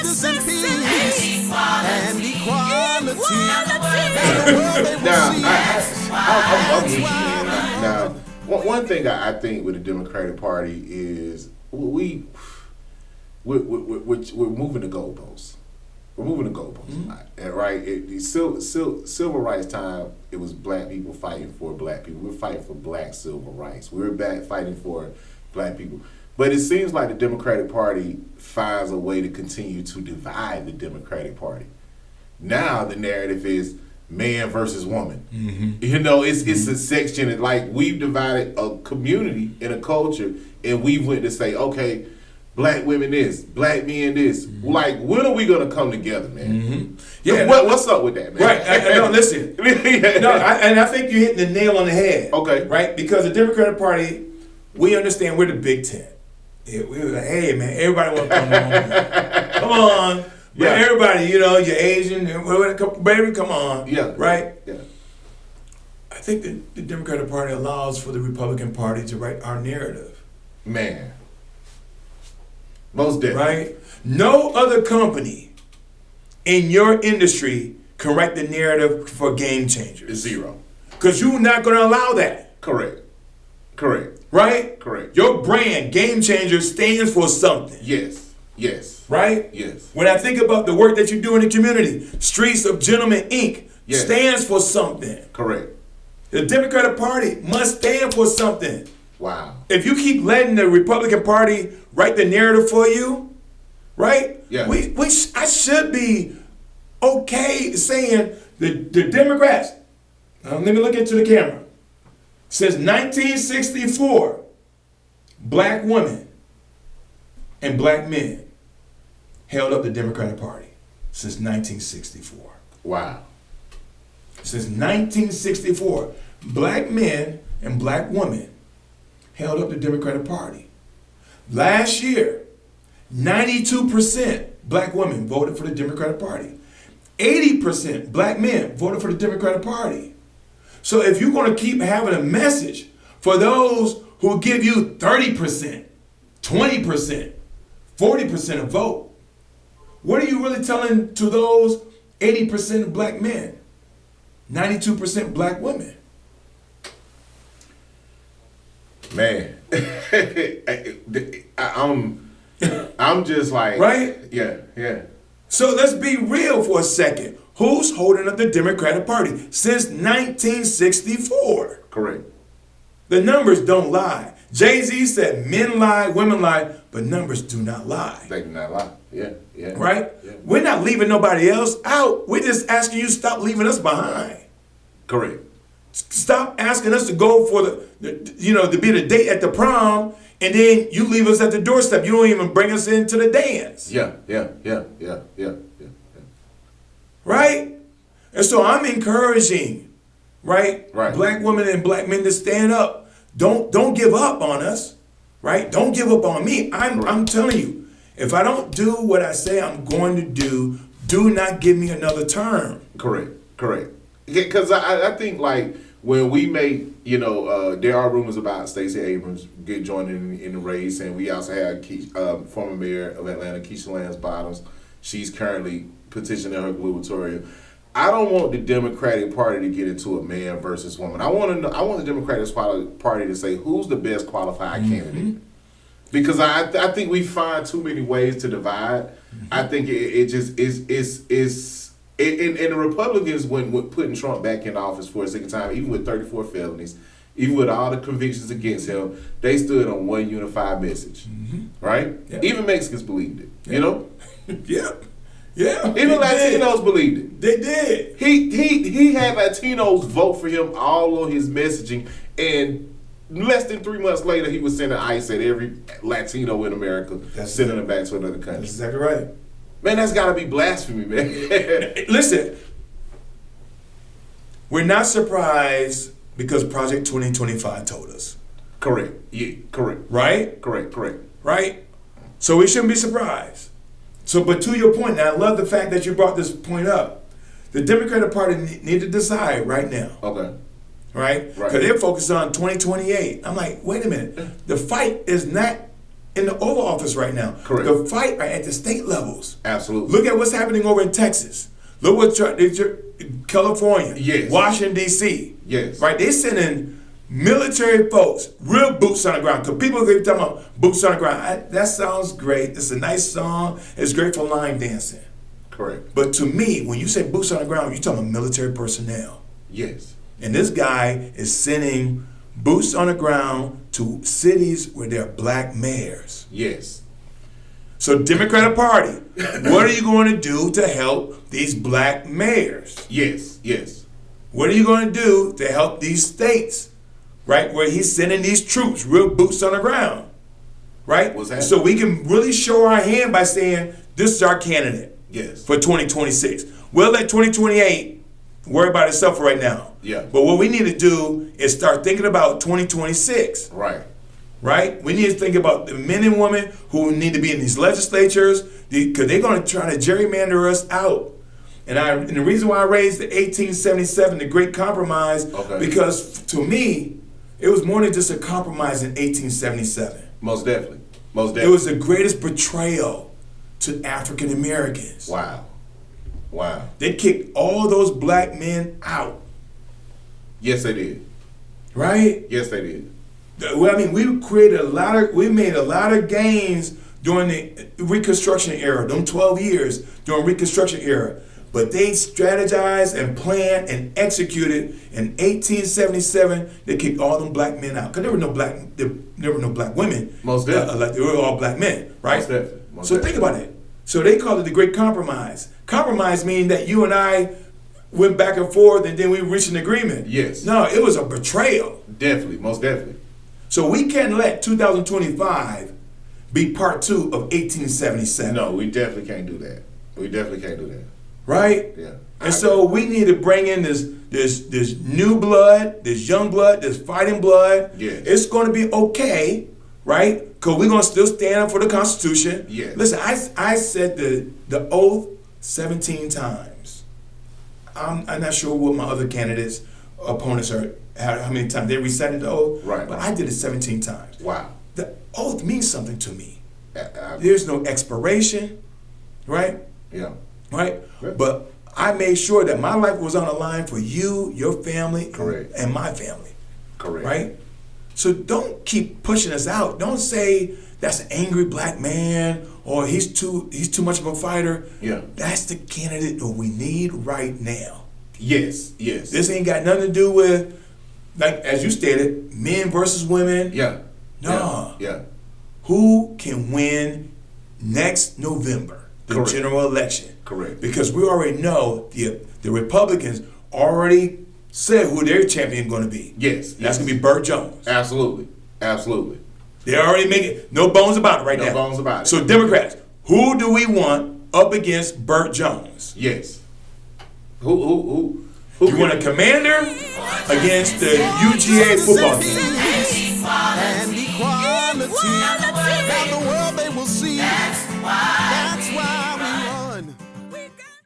justice and peace and equality. I'm with you, man. Now, one thing I think with the Democratic Party is we're moving the goalposts. We're moving the goalposts a lot, and right? Civil rights time, it was black people fighting for black people. We're fighting for black civil rights. We're back fighting for black people. But it seems like the Democratic Party finds a way to continue to divide the Democratic Party. Now the narrative is man versus woman. You know, it's a section, like we've divided a community and a culture, and we went to say, okay, black women this, black men this. Like, when are we gonna come together, man? Yeah, what's up with that, man? Right. No, listen. I think you hit the nail on the head. Okay. Right? Because the Democratic Party, we understand we're the Big Ten. Yeah, we were like, hey, man, everybody want to come on. Come on. Yeah. Everybody, you know, you're Asian, baby, come on. Yeah. Right? Yeah. I think the Democratic Party allows for the Republican Party to write our narrative. Man. Most definitely. Right? No other company in your industry can write the narrative for Game Changers. Zero. Because you're not going to allow that. Correct. Right? Correct. Your brand, Game Changer, stands for something. Yes. Right? Yes. When I think about the work that you do in the community, Streets of Gentlemen, Inc. stands for something. Correct. The Democratic Party must stand for something. Wow. If you keep letting the Republican Party write the narrative for you, right? Yeah. I should be okay saying the Democrats, let me look into the camera. Since 1964, black women and black men held up the Democratic Party since 1964. Wow. Since 1964, black men and black women held up the Democratic Party. Last year, 92% black women voted for the Democratic Party. 80% black men voted for the Democratic Party. So if you're going to keep having a message for those who give you 30%, 20%, 40% of vote, what are you really telling to those 80% of black men, 92% black women? Man, I'm just like, right? Yeah. So let's be real for a second. Who's holding up the Democratic Party since 1964? Correct. The numbers don't lie. Jay-Z said men lie, women lie, but numbers do not lie. They do not lie. Yeah. Right? Yeah. We're not leaving nobody else out. We're just asking you to stop leaving us behind. Correct. Stop asking us to go for to be the date at the prom, and then you leave us at the doorstep. You don't even bring us into the dance. Yeah. Right? And so I'm encouraging, right? Black women and black men to stand up. Don't give up on us, right? Don't give up on me. I'm telling you, if I don't do what I say I'm going to do not give me another term. Correct. Because I think, like, when we make, there are rumors about Stacey Abrams joining in the race, and we also have former mayor of Atlanta, Keisha Lance Bottoms. She's currently petitioning her gubernatorial. I don't want the Democratic Party to get into a man versus woman. I want the Democratic Party to say who's the best qualified candidate. Because I think we find too many ways to divide. I think it just is. And the Republicans, when putting Trump back in office for a second time, even with 34 felonies, even with all the convictions against him, they stood on one unified message, right? Yeah. Even Mexicans believed it, you know? Yeah. Even Latinos believed it. They did. He had Latinos vote for him all on his messaging, and less than 3 months later, he was sending ICE at every Latino in America, sending them back to another country. That's exactly right. Man, that's got to be blasphemy, man. Listen, we're not surprised because Project 2025 told us. Correct. Yeah, correct. Right? Correct. Right? So we shouldn't be surprised. So, but to your point, and I love the fact that you brought this point up, the Democratic Party need to decide right now. Okay. Right? Because they're focused on 2028. I'm like, wait a minute. The fight is not in the Oval Office right now. Correct. The fight are at the state levels. Absolutely. Look at what's happening over in Texas. Look what California, Yes. Washington, D.C. Yes. Right? They're sending military folks, real boots on the ground. Because people keep talking about boots on the ground. That sounds great. It's a nice song. It's great for line dancing. Correct. But to me, when you say boots on the ground, you're talking about military personnel. Yes. And this guy is sending boots on the ground to cities where there are black mayors. Yes. So Democratic Party, what are you going to do to help these black mayors? Yes. Yes. What are you going to do to help these states, right, where he's sending these troops, real boots on the ground, right? What's that? So we can really show our hand by saying, this is our candidate Yes. for 2026. We'll let 2028 worry about itself right now. Yeah. But what we need to do is start thinking about 2026. Right. Right? We need to think about the men and women who need to be in these legislatures because they're going to try to gerrymander us out. And the reason why I raised the 1877, the Great Compromise, because to me, it was more than just a compromise in 1877. Most definitely. Most It definitely. was the greatest betrayal to African Americans. Wow. Wow. They kicked all those black men out. Yes, they did. Right? Yes, they did. Well, I mean, we made a lot of gains during the Reconstruction era, them 12 years during Reconstruction era. But they strategized and planned and executed in 1877. They kicked all them black men out because there were no black women. Most definitely. Like they were all black men, right? Most definitely. Most So definitely. think about it. So they called it the Great Compromise. Compromise meaning that you and I went back and forth and then we reached an agreement. Yes. No, it was a betrayal. Definitely. Most definitely. So we can't let 2025 be part 2 of 1877. No, we definitely can't do that. We definitely can't do that. Right? Yeah. And so we need to bring in this new blood, this young blood, this fighting blood. Yes. It's going to be okay, right? Because we're going to still stand up for the Constitution. Yes. Listen, I said the oath 17 times. I'm not sure what my other candidates, opponents are, how many times they recited the oath. Right. But I did it 17 times. Wow. The oath means something to me. I- There's no expiration, right? yeah. Right? Yeah. But I made sure that my life was on the line for you, your family, Correct. and my family. Correct. Right? So don't keep pushing us out. Don't say that's an angry black man or he's too much of a fighter. Yeah. That's the candidate that we need right now. Yes. Yes. This ain't got nothing to do with, like as you stated, men versus women. Yeah. No. Yeah. Who can win next November, the Correct. general election? Correct. Because we already know the Republicans already said who their champion going to be. Yes. That's going to be Burt Jones. Absolutely. Absolutely. They already make it, no bones about it right now. No bones about it. So Democrats, who do we want up against Burt Jones? Yes. Who You want a commander against the UGA football team? And equality. Now the world they will see. That's